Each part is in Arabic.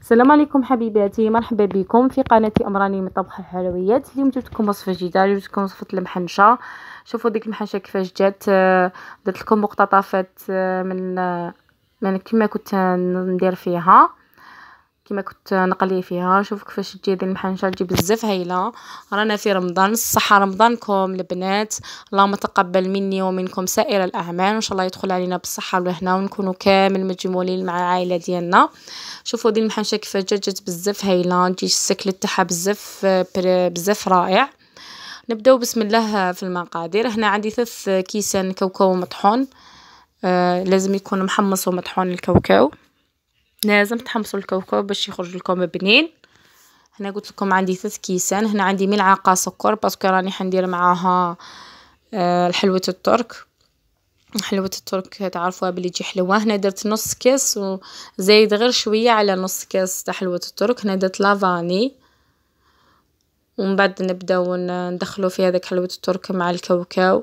السلام عليكم حبيباتي، مرحبا بكم في قناتي امراني من طبخ الحلويات. اليوم جبت لكم وصفه جديده، جبت لكم وصفه المحنشه. شوفوا ديك المحنشه كيفاش جات. درت لكم مقتطفات من كما كنت ندير فيها، كما كنت نقلي فيها. شوفوا كيفاش تجي دي المحنشه، تجي بزاف هايله. رانا في رمضان، الصحه رمضانكم البنات. اللهم تقبل مني ومنكم سائر الاعمال، وان شاء الله يدخل علينا بالصحه والهنا ونكونوا كامل مجمولين مع العائله ديالنا. شوفوا دي المحنشه كيفاش جات بزاف هايله، تجي الشكل تاعها بزاف رائع. نبداو بسم الله في المقادير. هنا عندي 3 كيسان كاوكاو مطحون. لازم يكون محمص ومطحون الكاوكاو، لازم تحمصوا الكاوكاو باش يخرج لكم بنين. هنا قلت لكم عندي 3 كيسان. هنا عندي ملعقه سكر باسكو راني حندير معاها الحلوه الترك. حلوة الترك تعرفوها بلي تجي حلوة. هنا درت نص كاس وزايد غير شوية على نص كاس تاع حلوة الترك. هنا درت لافاني، ومن بعد نبداو ندخلو في هذاك حلوة الترك مع الكاوكاو،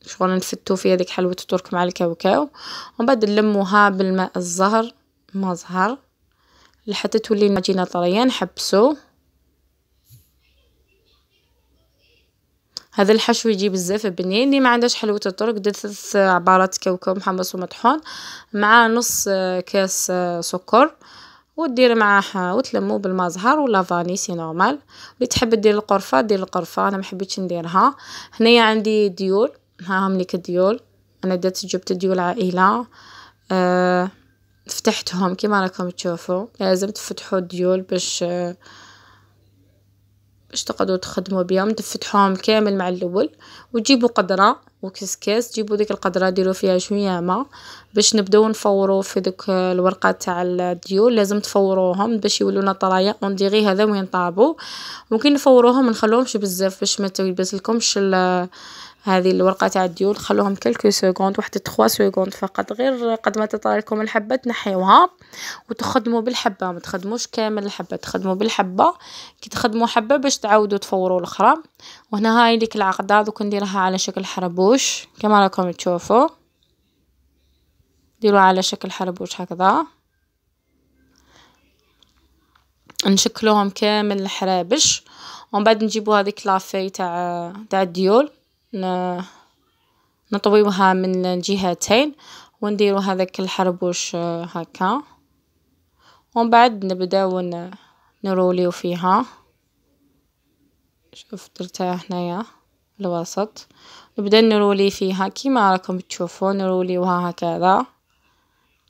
شغل نفتو في هذيك حلوة الترك مع الكاوكاو، ومن بعد نلموها بالماء الزهر مزهر لحتى تولي العجينة طرية. نحبسو. هذا الحشو يجي بزاف بنين. اللي ما عندهاش حلوة الترك درت 3 عبارات كاوكاو محمص ومطحون مع نص كاس سكر، ودير معاه وتلموه بالمزهر ولا فانيسي نورمال. اللي تحب دير القرفه دير القرفه، انا ما حبيتش نديرها. هنايا عندي ديول، هاهم ليك الديول. انا جبت ديول عائله. فتحتهم كما راكم تشوفوا. لازم تفتحوا الديول باش تقدروا تخدموا بهم. تفتحوهم كامل مع الاول، وتجيبوا قدره وكسكاس، تجيبوا ديك القدره ديروا فيها شويه ماء باش نبداو نفوروا في دوك الورقات تاع الديول. لازم تفوروهم باش يولونا طرايا اون هذا وين طابوا. ممكن نفوروهم نخلوهمش بزاف باش ما تلبسلكمش هذه الورقه تاع الديول. خلوهم كلكو سكوند، واحد 3 سكوند فقط، غير قد ما تطرى لكم الحبه تنحيوها وتخدموا بالحبه. ما تخدموش كامل الحبه، تخدموا بالحبه. كي تخدموا حبه باش تعاودوا تفوروا الاخرى. وهنا هاي ليك العقده دوك نديرها على شكل حربوش كما راكم تشوفوا. ديروا على شكل حربوش هكذا، نشكلوهم كامل الحرابش. ومن بعد نجيبوا هذيك لافي تاع الديول، نطويوها من الجهتين ونديروا هذاك الحربوش هكا. ومن بعد نبداو نروليو فيها. شوف درتها هنايا الوسط، نبدا نرولي فيها كيما راكم تشوفوا. نروليوها هكذا،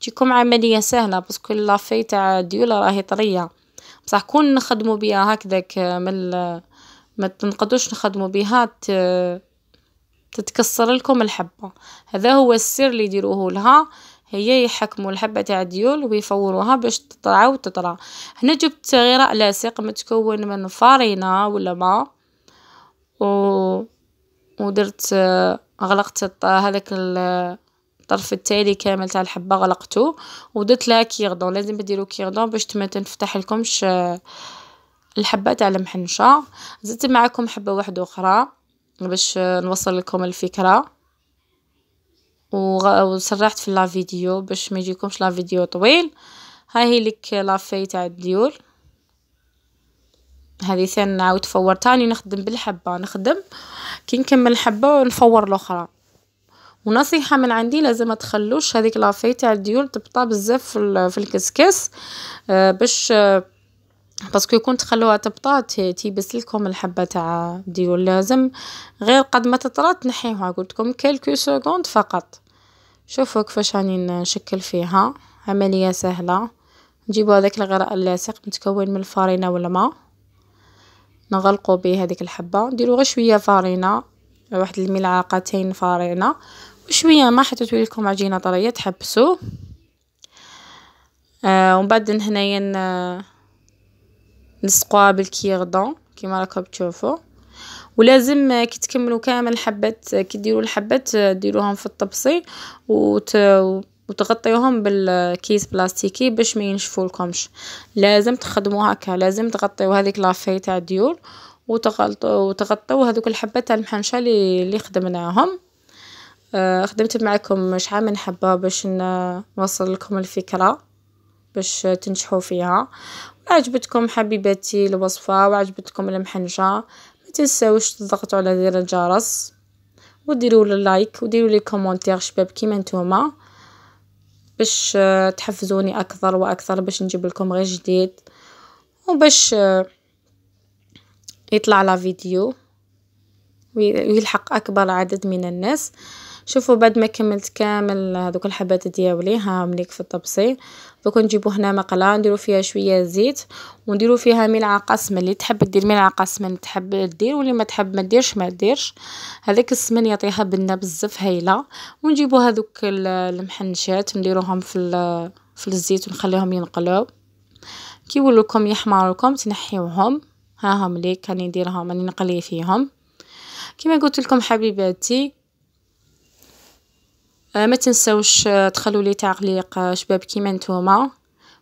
تجيكم عمليه سهله باسكو لافي تاع الديول راهي طريه. بصح كون نخدموا بها هكذاك ما تنقدوش نخدموا بها تتكسر لكم الحبه. هذا هو السر اللي يديروه لها، هي يحكموا الحبه تاع الديول ويفوروها باش تطلع وتطرى. هنا جبت غراء لاصق متكون من فارينه ولا ماء، ودرت غلقت هذاك الطرف التالي كامل تاع الحبه غلقته، ودرت لها كيردون. لازم تديروا كيردون باش ما تنفتح لكمش الحبه تاع المحنشه. زدت معكم حبه واحده اخرى باش نوصل لكم الفكره، وسرعت في لا فيديو باش ما يجيكمش لا فيديو طويل. هاي لك لافي تاع الديول. هذه ثاني نعاود فور تاني نخدم بالحبه. نخدم كي نكمل الحبه ونفور الاخرى. ونصيحه من عندي، لازم ما تخلوش هذيك لافي تاع الديول تبطى بزاف في الكسكس، باش باسكو كون تخلوها تبطى تيبس لكم الحبه تاع الديول. لازم غير قد ما تطرى تنحيوها. قلت لكم كلكو سكوند فقط. شوفوا كيفاش راني نشكل فيها، عمليه سهله. نجيبوا هذاك الغراء اللاصق متكون من الفارينه والماء، نغلقوا به هذيك الحبه. نديروا غير شويه فارينه، واحد الملعقتين فارينه وشويه ماء حتى تولي لكم عجينه طريه. تحبسوا. ومن بعد هنايا نسقوها بالكيردون كيما راكم تشوفوا. ولازم كي تكملوا كامل الحبات، كي ديروا الحبات ديروهم في الطبسي وتغطيوهم بالكيس بلاستيكي باش ما ينشفوا لكمش. لازم تخدموا هكا، لازم تغطيو هذيك لافي تاع الديول وتغطيو هذوك الحبات تاع المحنشه اللي خدمناهم. خدمت معكم شحال من حبه باش نوصل لكم الفكره. باش تنجحوا فيها. عجبتكم حبيباتي الوصفه وعجبتكم المحنجه، ما تنساوش تضغطوا على زر الجرس وديروا لي لايك وديروا لي كومونتير شباب كيما نتوما، باش تحفزوني اكثر واكثر باش نجيب لكم غير جديد، وباش يطلع لا فيديو ويلحق اكبر عدد من الناس. شوفوا بعد ما كملت كامل هذوك الحبات ديالي هاهم ليك في الطبسي، دوك نجيبو هنا مقله نديرو فيها شويه زيت ونديرو فيها ملعقه سمن، اللي تحب دير ملعقه سمن تحب دير، واللي ما تحب ما ديرش ما ديرش. هذاك السمن يعطيها بنه بزاف هايله. ونجيبو هذوك المحنشات نديروهم في الزيت ونخليهم ينقلوا كي يولوكم يحمروا تنحيوهم. هاهم ليك راني نديرهم راني نقلي فيهم كما قلت لكم حبيباتي. ما تنسوش تخلوا لي تعليق شباب كيما نتوما،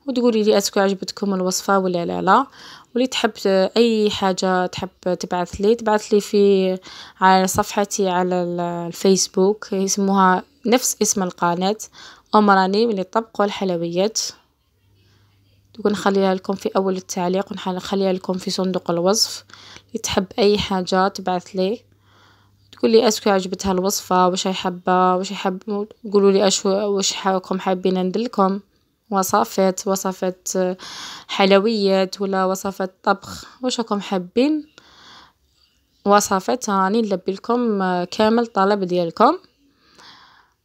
وتقولي لي اسكو عجبتكم الوصفه ولا لا. واللي تحب اي حاجه تحب تبعث لي في على صفحتي على الفيسبوك، يسموها نفس اسم القناه امراني من الطبق والحلويات. تكون نخليها لكم في اول التعليق ونخليها لكم في صندوق الوصف. اللي تحب اي حاجه تبعث لي تقول لي اسكو عجبتها الوصفه، واش حابه واش يحب، قولوا لي واش راكم حابين ندلكم وصفات حلويات ولا وصفات طبخ، واش راكم حابين وصفات راني نلبي لكم كامل طلب ديالكم.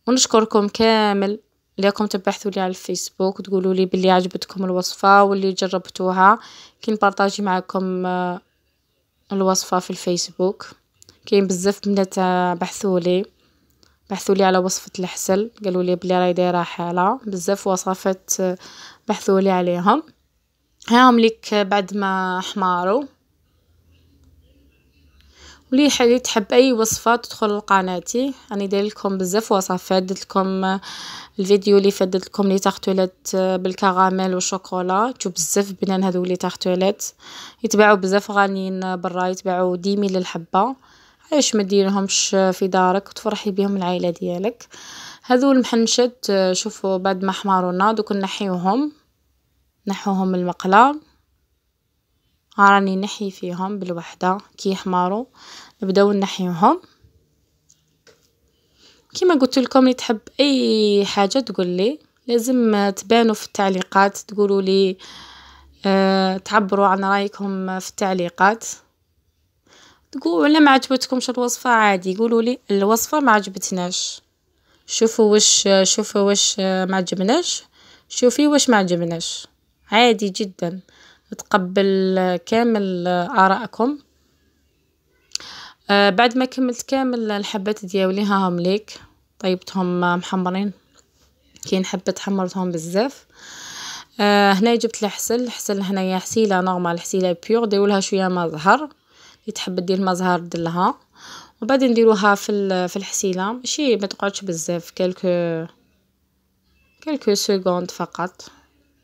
ونشكركم كامل اللي راكم تبحثوا لي على الفيسبوك وتقولوا لي باللي عجبتكم الوصفه واللي جربتوها. كي نبارطاجي معكم الوصفه في الفيسبوك كاين بزاف بنات بحثوا لي على وصفه الحسل، قالوا لي بلي راهي دايره حاله بزاف وصفات بحثوا لي عليهم. هاهم ليك بعد ما حماروا. واللي حالي تحب اي وصفه تدخل لقناتي، راني داير لكم بزاف وصفات. درت لكم الفيديو اللي فدت لكم لي تارتولات بالكراميل والشوكولا، تشوف بزاف بنان هذو لي تارتولات يتباعوا بزاف غاليين برا، يتباعوا 10 ميل للحبه. علاش ما ديرهمش في دارك وتفرحي بهم العائله ديالك. هذو المحنشات شوفوا بعد ما حمرونا دوك نحيوهم من المقله. راني نحي فيهم بالوحده كي يحمروا نبداو نحيوهم. كما قلت لكم اللي تحب اي حاجه تقول لي، لازم تبانوا في التعليقات تقولوا لي تعبروا عن رايكم في التعليقات. تقولوا ولا ما عجبتكمش الوصفه عادي قولوا لي الوصفه ما عجبتناش، شوفوا واش ما عجبناش، شوفي واش ما عجبناش، عادي جدا نتقبل كامل آراءكم. بعد ما كملت كامل الحبات ديالي هاهم ليك طيبتهم محمرين. كاين حبات حمرتهم بزاف. هنا جبت الحسل هنايا حسيله نورمال حسيله بيور، ديروا لها شويه ما زهر، اللي تحب دير ما زهر دلها. وبعد نديروها في الحسيله ماشي ما تقعدش بزاف، كلكو سكوند فقط.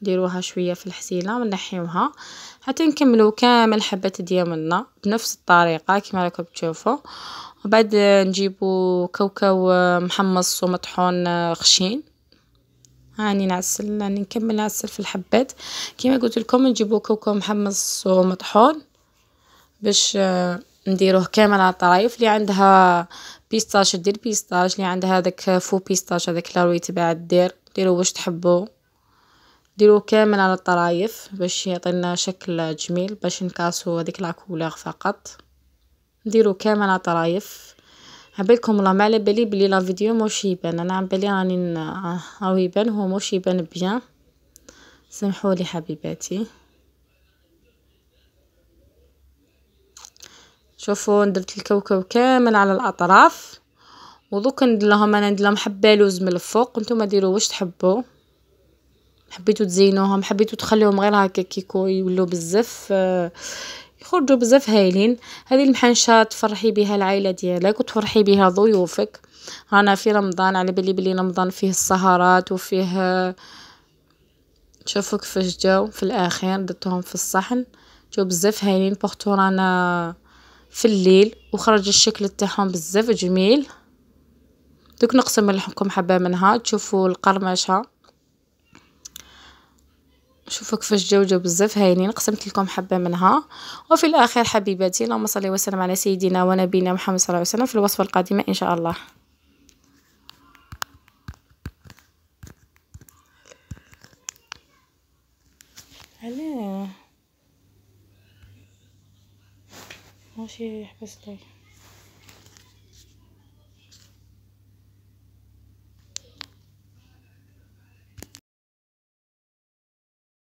ديروها شويه في الحسيله ونحيوها حتى نكملوا كامل الحبات ديالنا بنفس الطريقه كما راكم تشوفوا. وبعد نجيبوا كاوكاو محمص ومطحون خشين. هاني نكمل نعسل في الحبات كما قلت لكم. نجيبوا كاوكاو محمص ومطحون باش نديروه كامل على الطرايف. اللي عندها بيستاش دير بيستاش، اللي عندها هذاك فو بيستاش هذاك لاروي تبع ديروا واش تحبوا، ديروا كامل على الطرايف باش يعطينا شكل جميل، باش نكاسو هذيك لا كولور فقط. نديروا كامل على الطرايف. عبالكم والله ما على بالي بلي لا فيديو موش يبان، انا عم بالي راني راهو يبان، هو موش يبان بيان، سمحوا لي حبيباتي. شوفوا درت الكاوكاو كامل على الاطراف، ودوك ندير لهم حبه لوز من الفوق. نتوما ديروا واش تحبوا، حبيتو تزينوهم حبيتو تخليهم غير هكا كيكو يولوا بزاف يخرجوا بزاف هايلين. هذه المحنشه تفرحي بها العائله ديالك وتفرحي بها ضيوفك. رانا في رمضان، على بالي بلي رمضان فيه السهرات وفيه شوفوا كيفاش جاو في الاخير درتهم في الصحن، جاو بزاف هايلين بورتو رانا في الليل وخرج الشكل تاعهم بزاف جميل. دوك نقسم لكم حبه منها تشوفوا القرمشه شوفوا كيفاش جاو بزاف هاينين، قسمت لكم حبه منها. وفي الاخير حبيباتي، اللهم صل وسلم على سيدنا ونبينا محمد صلى الله عليه وسلم، في الوصفه القادمه ان شاء الله. علاه ماشي حبس لي.